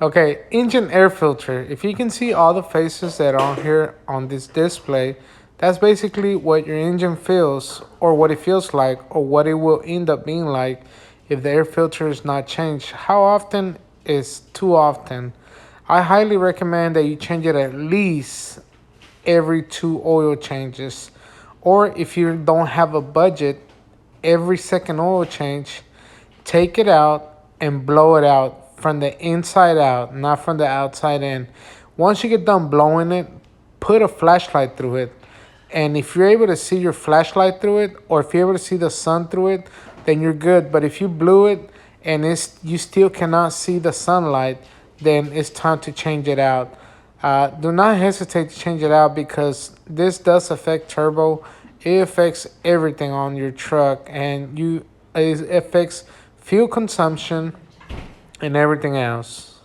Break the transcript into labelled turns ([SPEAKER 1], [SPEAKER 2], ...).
[SPEAKER 1] Okay, engine air filter. If you can see all the faces that are on here on this display, that's basically what your engine feels, or what it feels like, or what it will end up being like if the air filter is not changed. How often is too often? I highly recommend that you change it at least every two oil changes. Or if you don't have a budget, every second oil change, take it out and blow it out from the inside out, not from the outside in. Once you get done blowing it, put a flashlight through it. And if you're able to see your flashlight through it, or if you're able to see the sun through it, then you're good. But if you blew it and you still cannot see the sunlight, then it's time to change it out. Do not hesitate to change it out because this does affect turbo. It affects everything on your truck, and it affects fuel consumption and everything else.